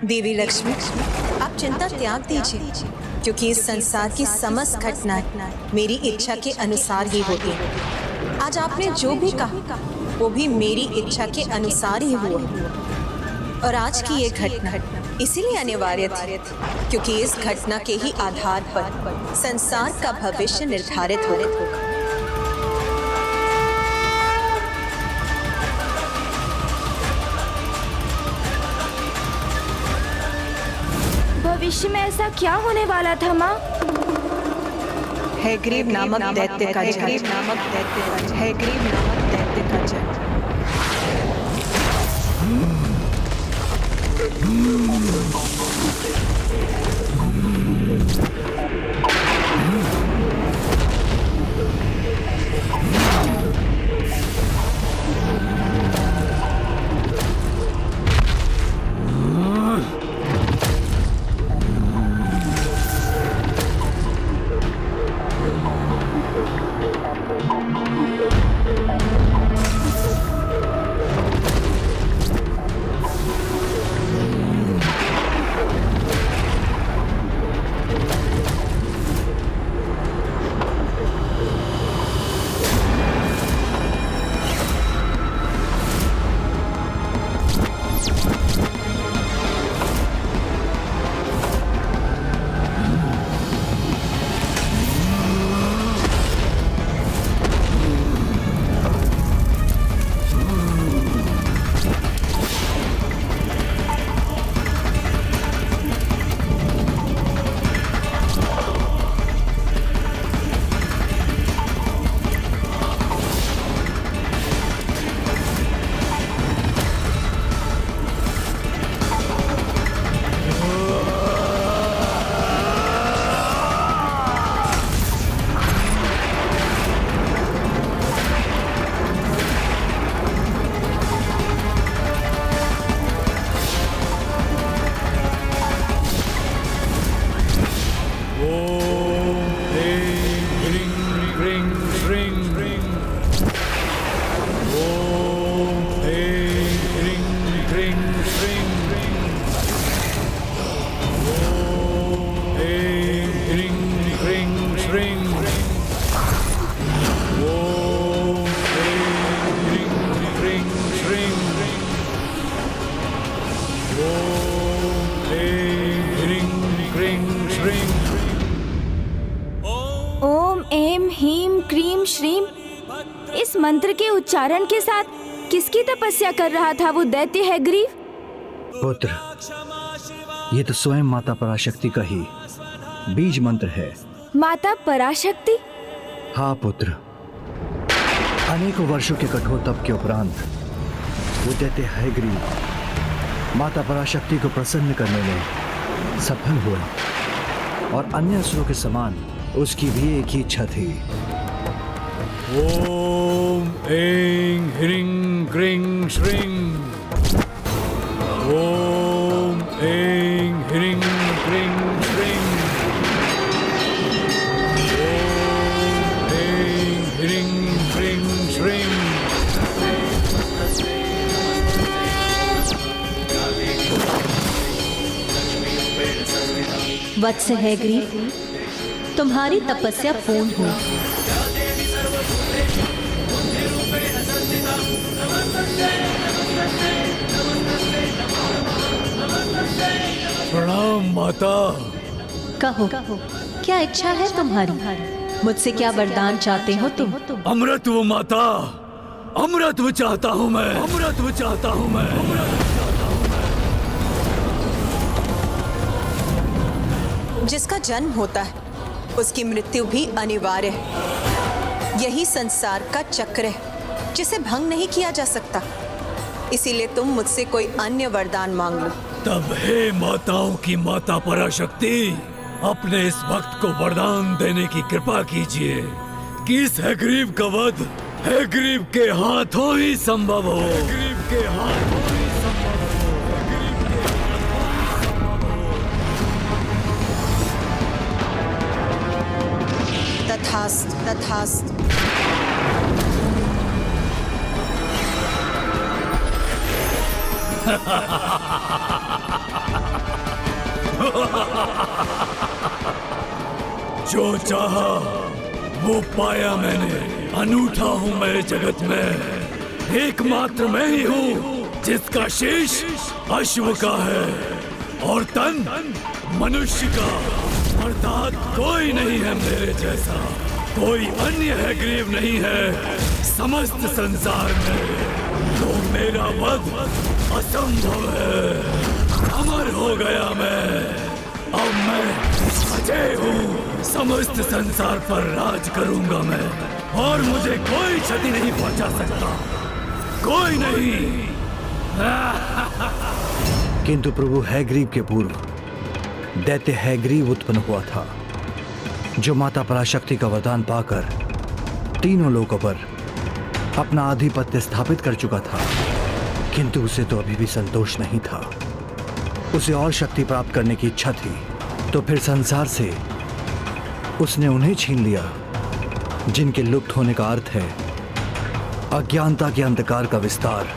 देवी लक्ष्मी, आप चिंता त्याग दीजिए, क्योंकि इस संसार की समस्त घटनाएं मेरी इच्छा के अनुसार ही होती हैं। आज आपने जो भी कहा वो भी मेरी इच्छा के अनुसार ही हुआ, और आज की ये घटना इसीलिए अनिवार्य थी, क्योंकि इस घटना के ही आधार पर संसार का भविष्य निर्धारित होगा। भविष्य में ऐसा क्या होने वाला था माँ? हैग्रीव नामक दैत्य का जन्म। ओम ऐं ह्रीं क्रीं श्रीं। इस मंत्र के उच्चारण के साथ किसकी तपस्या कर रहा था वो दैत्य हैग्रीव? पुत्र, ये तो स्वयं माता पराशक्ति का ही बीज मंत्र है। माता पराशक्ति? हाँ पुत्र, अनेकों वर्षों के कठोर तप के उपरांत वो दैत्य हैग्रीव माता पराशक्ति को प्रसन्न करने में सफल हुए, और अन्य असुरों के समान उसकी भी एक ही इच्छा थी। ओम ऐं ह्रीं क्रीं श्रीं। ओम ऐं ह्रीं क्रीं श्रीं। ओम ऐं ह्रीं क्रीं श्रीं। वत्स हैग्रीव, तुम्हारी तपस्या पूर्ण हुई। प्रणाम माता। कहो, क्या इच्छा है तुम्हारी? मुझसे क्या वरदान चाहते हो तुम? अमृतत्व माता, अमृतत्व चाहता हूँ मैं, अमृतत्व चाहता हूँ मैं। जिसका जन्म होता है उसकी मृत्यु भी अनिवार्य है। यही संसार का चक्र है जिसे भंग नहीं किया जा सकता। इसीलिए तुम मुझसे कोई अन्य वरदान मांग लो। तब हे माताओं की माता पराशक्ति, अपने इस भक्त को वरदान देने की कृपा कीजिए कि इस हैग्रीव का वध हैग्रीव के हाथों ही संभव हो। हैग्रीव के हाथों ही संभव हो। हैग्रीव के तथास्तु, तथास्तु। जो चाहा वो पाया मैंने। अनूठा हूँ मैं जगत में, एकमात्र मैं ही हूँ जिसका शीश अश्व का है और तन मनुष्य का। अर्थात कोई नहीं है मेरे जैसा, कोई अन्य हैग्रीव नहीं है समस्त संसार में। तो मेरा वध असंभव है। अमर हो गया मैं, अब मैं अजय हूँ। समस्त संसार पर राज करूंगा मैं और मुझे कोई क्षति नहीं पहुंचा सकता, कोई नहीं। किंतु प्रभु हैग्रीव के पूर्व दैत्य हैग्रीव उत्पन्न हुआ था, जो माता पराशक्ति का वरदान पाकर तीनों लोकों पर अपना आधिपत्य स्थापित कर चुका था। किंतु उसे तो अभी भी संतोष नहीं था, उसे और शक्ति प्राप्त करने की इच्छा थी। तो फिर संसार से उसने उन्हें छीन लिया जिनके लुप्त होने का अर्थ है अज्ञानता के अंधकार का विस्तार।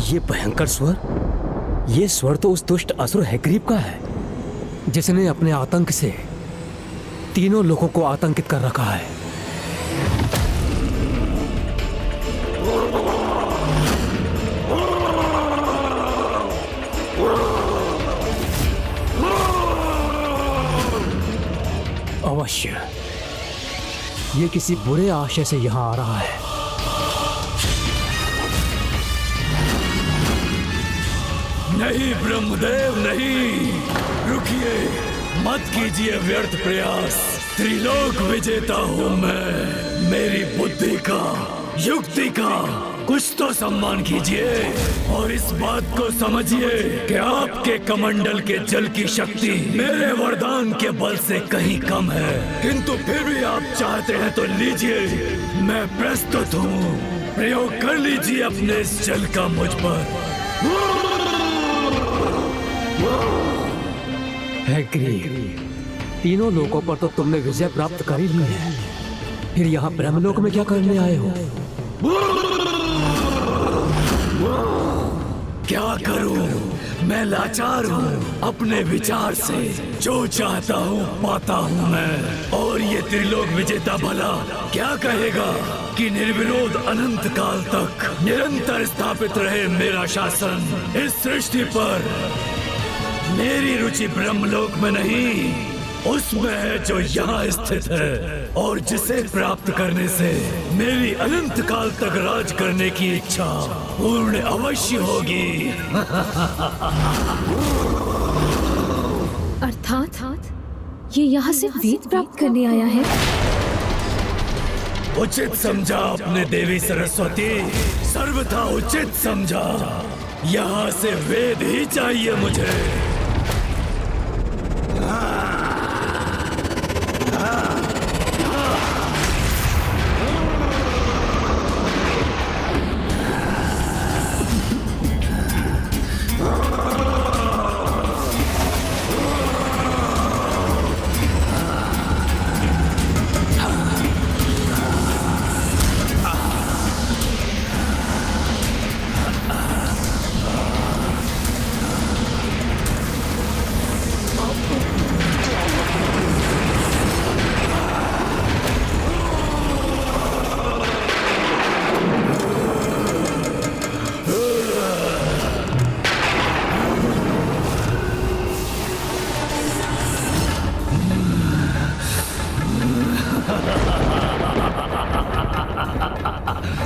ये भयंकर स्वर, ये स्वर तो उस दुष्ट असुर हैग्रीव का है जिसने अपने आतंक से तीनों लोगों को आतंकित कर रखा है। अवश्य ये किसी बुरे आशय से यहां आ रहा है। नहीं ब्रह्मदेव नहीं, रुकिए, मत कीजिए व्यर्थ प्रयास। त्रिलोक विजेता हूँ मैं। मेरी बुद्धि का, युक्ति का कुछ तो सम्मान कीजिए और इस बात को समझिए कि आपके कमंडल के जल की शक्ति मेरे वरदान के बल से कहीं कम है। किंतु फिर भी आप चाहते हैं तो लीजिए, मैं प्रस्तुत हूँ। प्रयोग कर लीजिए अपने इस जल का मुझ पर। हैग्रीव, तीनों लोकों पर तो तुमने विजय प्राप्त कर ही ली है, फिर यहाँ ब्रह्मलोक में क्या करने आए हो? क्या करूं, मैं लाचार हूँ अपने विचार से। जो चाहता हूँ पाता हूँ मैं। और ये त्रिलोक विजेता भला क्या कहेगा कि निर्विरोध अनंत काल तक निरंतर स्थापित रहे मेरा शासन इस सृष्टि पर। मेरी रुचि ब्रह्मलोक में नहीं, उसमें है जो यहाँ स्थित है और जिसे प्राप्त करने से मेरी अनंत काल तक राज करने की इच्छा पूर्ण अवश्य होगी। अर्थात ये यहाँ से वेद प्राप्त करने आया है। उचित समझा आपने देवी सरस्वती, सर्वथा उचित समझा। यहाँ से वेद ही चाहिए मुझे।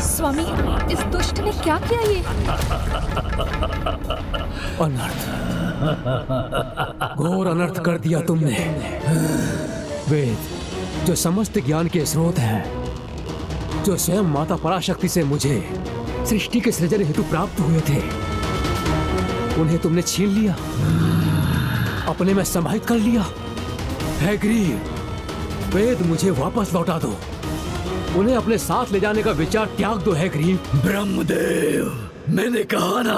स्वामी, इस दुष्ट ने क्या किया ये? अनर्थ, घोर अनर्थ कर दिया तुमने। वेद जो समस्त ज्ञान के स्रोत हैं, जो स्वयं माता पराशक्ति से मुझे सृष्टि के सृजन हेतु प्राप्त हुए थे, उन्हें तुमने छीन लिया, अपने में समाहित कर लिया। हैग्रीव, वेद मुझे वापस लौटा दो, उन्हें अपने साथ ले जाने का विचार त्याग दो। हैग्रीव। ब्रह्मदेव, मैंने कहा ना,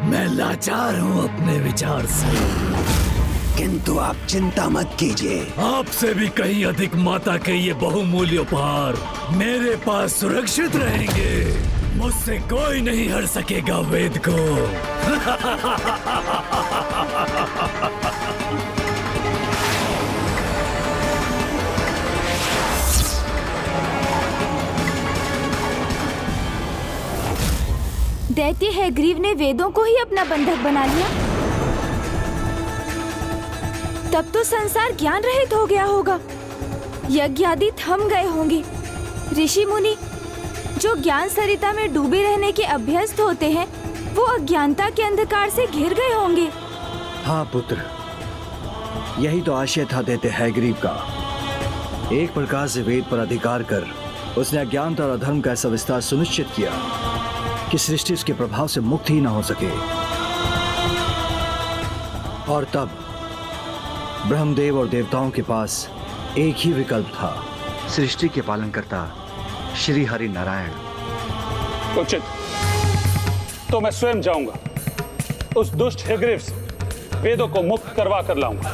मैं लाचार हूँ अपने विचार से। किंतु आप चिंता मत कीजिए, आपसे भी कहीं अधिक माता के ये बहुमूल्य उपहार मेरे पास सुरक्षित रहेंगे। मुझसे कोई नहीं हर सकेगा वेद को। दैत्य हैग्रीव ने वेदों को ही अपना बंधक बना लिया। तब तो संसार ज्ञान रहित हो गया होगा, यज्ञ आदि थम गए होंगे। ऋषि मुनि जो ज्ञान सरिता में डूबे रहने के अभ्यस्त होते हैं, वो अज्ञानता के अंधकार से घिर गए होंगे। हाँ पुत्र, यही तो आशय था दैत्य हैग्रीव का। एक प्रकार से वेद पर अधिकार कर उसने अज्ञानता और अधर्म का ऐसा विस्तार सुनिश्चित किया कि सृष्टि उसके प्रभाव से मुक्त ही ना हो सके। और तब ब्रह्मदेव और देवताओं के पास एक ही विकल्प था, सृष्टि के पालनकर्ता श्री हरि नारायण। उचित, तो मैं स्वयं जाऊंगा, उस दुष्ट हैग्रीव से वेदों को मुक्त करवा कर लाऊंगा।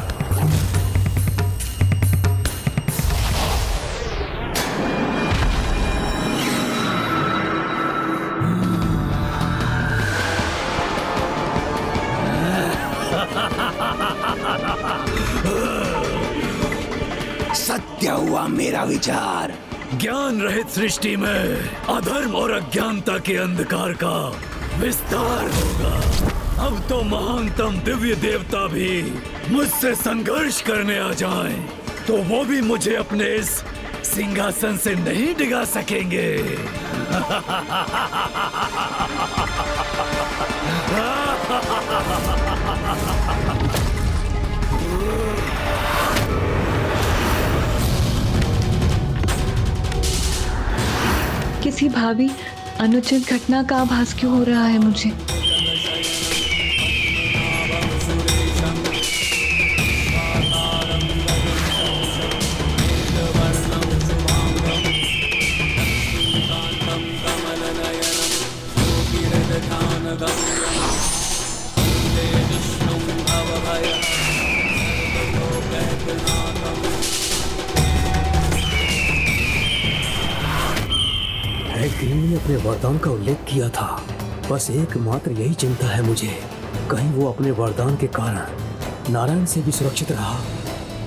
सत्य हुआ मेरा विचार। ज्ञान रहित सृष्टि में अधर्म और अज्ञानता के अंधकार का विस्तार होगा। अब तो महानतम दिव्य देवता भी मुझसे संघर्ष करने आ जाएं, तो वो भी मुझे अपने इस सिंहासन से नहीं डिगा सकेंगे। किसी भावी अनुचित घटना का आभास क्यों हो रहा है मुझे? हैग्रीव ने अपने वरदान का उल्लेख किया था। बस एकमात्र यही चिंता है मुझे, कहीं वो अपने वरदान के कारण नारायण से भी सुरक्षित रहा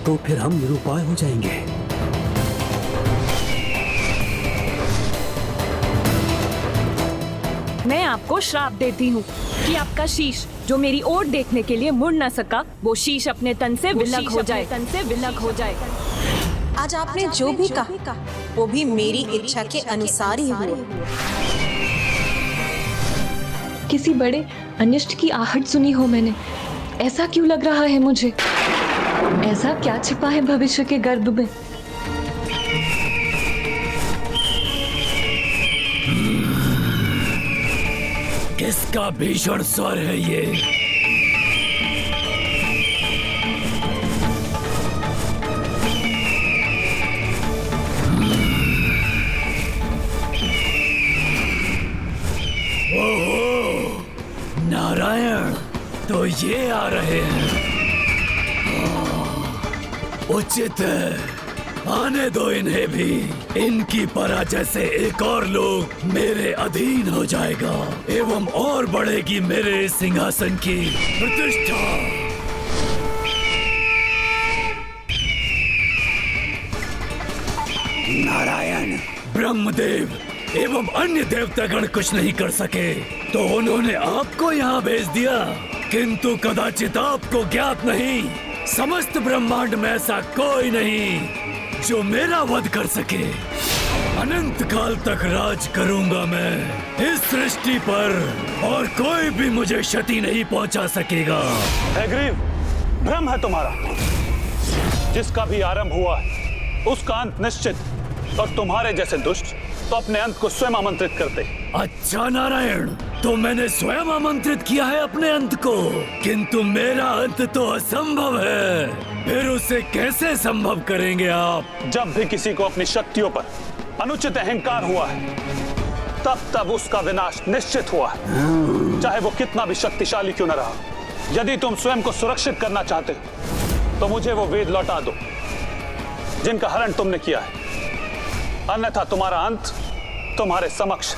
तो फिर हम निरुपाय हो जाएंगे। मैं आपको श्राप देती हूँ कि आपका शीश जो मेरी ओर देखने के लिए मुड़ न सका, वो शीश अपने तन से विलग हो जाए। आज आपने जो भी कहा वो भी मेरी इच्छा के अनुसार ही हुआ। किसी बड़े अनिष्ट की आहट सुनी हो मैंने, ऐसा क्यों लग रहा है मुझे? ऐसा क्या छिपा है भविष्य के गर्भ में? किसका भीषण स्वर है ये? ओहो, नारायण तो ये आ रहे हैं। उचित है, आने दो इन्हें भी। इनकी पराजय से एक और लोग मेरे अधीन हो जाएगा एवं और बढ़ेगी मेरे सिंहासन की प्रतिष्ठा। नारायण, ब्रह्मदेव एवं अन्य देवतागण कुछ नहीं कर सके तो उन्होंने आपको यहाँ भेज दिया, किंतु कदाचित आपको ज्ञात नहीं, समस्त ब्रह्मांड में ऐसा कोई नहीं जो मेरा वध कर सके। अनंत काल तक राज करूंगा मैं इस सृष्टि पर और कोई भी मुझे क्षति नहीं पहुंचा सकेगा। हैग्रीव, भ्रम है तुम्हारा। जिसका भी आरंभ हुआ है उसका अंत निश्चित, और तुम्हारे जैसे दुष्ट तो अपने अंत को स्वयं आमंत्रित करते। अच्छा नारायण, तो मैंने स्वयं आमंत्रित किया है अपने अंत को, किंतु मेरा अंत तो असंभव है। फिर उसे कैसे संभव करेंगे आप? जब भी किसी को अपनी शक्तियों पर अनुचित अहंकार हुआ है, तब तब उसका विनाश निश्चित हुआ है, चाहे वो कितना भी शक्तिशाली क्यों न रहा। यदि तुम स्वयं को सुरक्षित करना चाहते हो तो मुझे वो वेद लौटा दो जिनका हरण तुमने किया है, अन्यथा तुम्हारा अंत तुम्हारे समक्ष।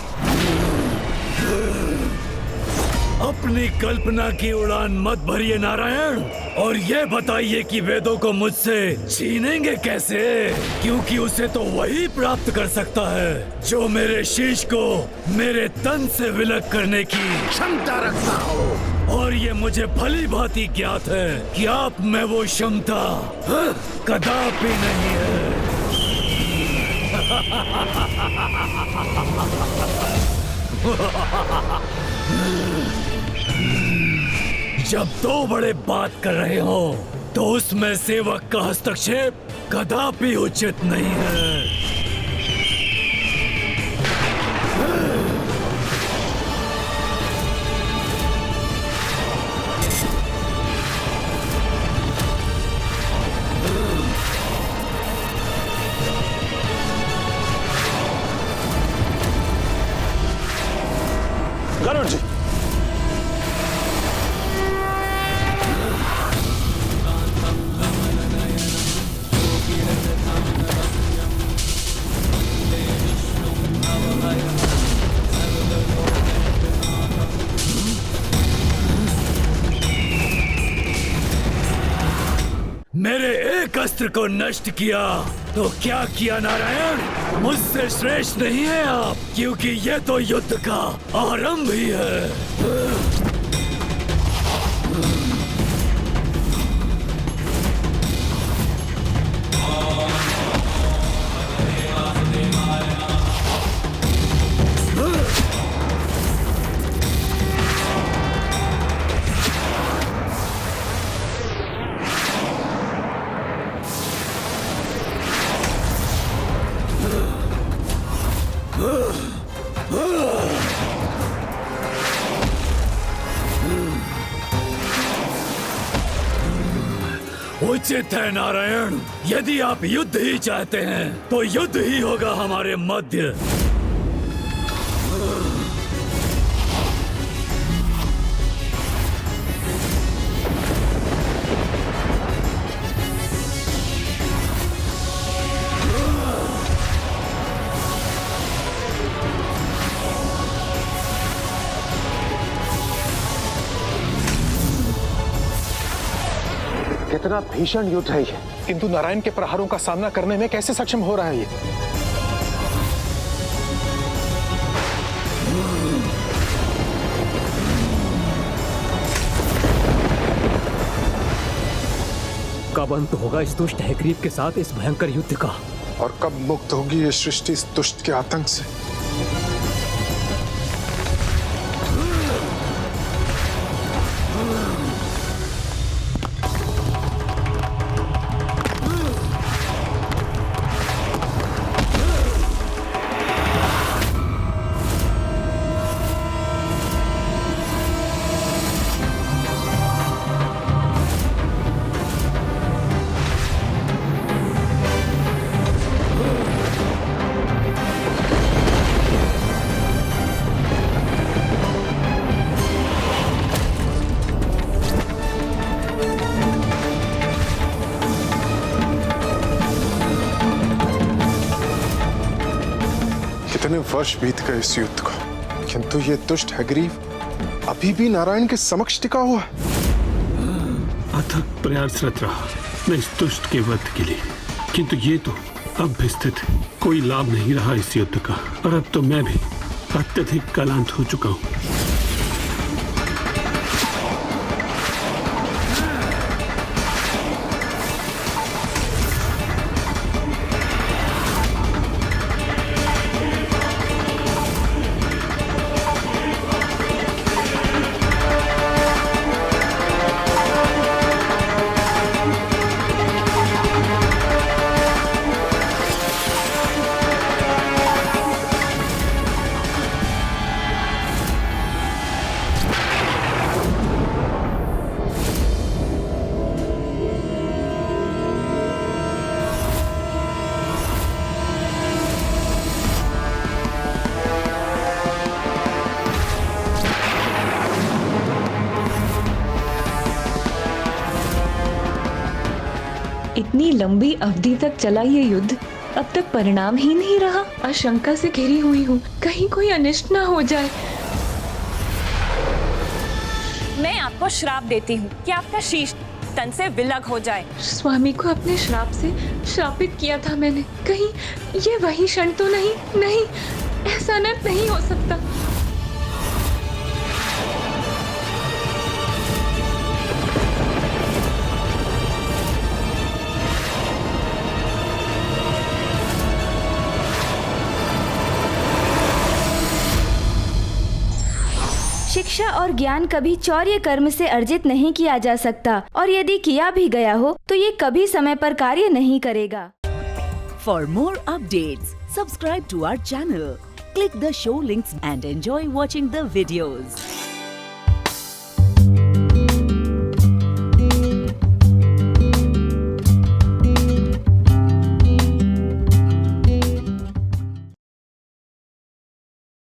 अपनी कल्पना की उड़ान मत भरिए नारायण, और ये बताइए कि वेदों को मुझसे छीनेंगे कैसे, क्योंकि उसे तो वही प्राप्त कर सकता है जो मेरे शीश को मेरे तन से विलग करने की क्षमता रखता हो। और ये मुझे भली भांति ज्ञात है कि आप में वो क्षमता कदापि नहीं है। जब दो बड़े बात कर रहे हो तो उसमें सेवक का हस्तक्षेप कदापि उचित नहीं है। गरुड़ जी, मेरे एक अस्त्र को नष्ट किया तो क्या किया नारायण? मुझसे श्रेष्ठ नहीं है आप, क्योंकि ये तो युद्ध का आरंभ ही है। उचित है नारायण, यदि आप युद्ध ही चाहते हैं तो युद्ध ही होगा हमारे मध्य। कितना भीषण युद्ध है ये, किंतु नारायण के प्रहारों का सामना करने में कैसे सक्षम हो रहा है ये? कब अंत होगा इस दुष्ट हैग्रीव के साथ इस भयंकर युद्ध का? और कब मुक्त होगी ये सृष्टि इस दुष्ट के आतंक से? कितने वर्ष बीत गए इस युद्ध को, किंतु ये दुष्ट हैग्रीव अभी भी नारायण के समक्ष टिका हुआ है। अथक प्रयासरत रहा मैं इस दुष्ट के वध के लिए, किंतु ये तो अब भी स्थित है। कोई लाभ नहीं रहा इस युद्ध का, और अब तो मैं भी अत्यधिक क्लांत हो चुका हूँ। लंबी अवधि तक चला ये युद्ध अब तक परिणाम ही नहीं रहा। आशंका से घिरी हुई हूँ, कहीं कोई अनिष्ट ना हो जाए। मैं आपको श्राप देती हूँ कि आपका शीश तन से विलग हो जाए। स्वामी को अपने श्राप से श्रापित किया था मैंने, कहीं ये वही क्षण तो नहीं? नहीं, ऐसा अनर्थ नहीं हो सकता। शिक्षा और ज्ञान कभी चौर्य कर्म से अर्जित नहीं किया जा सकता, और यदि किया भी गया हो तो ये कभी समय पर कार्य नहीं करेगा। For more updates, subscribe to our channel, click the show links and enjoy watching the videos.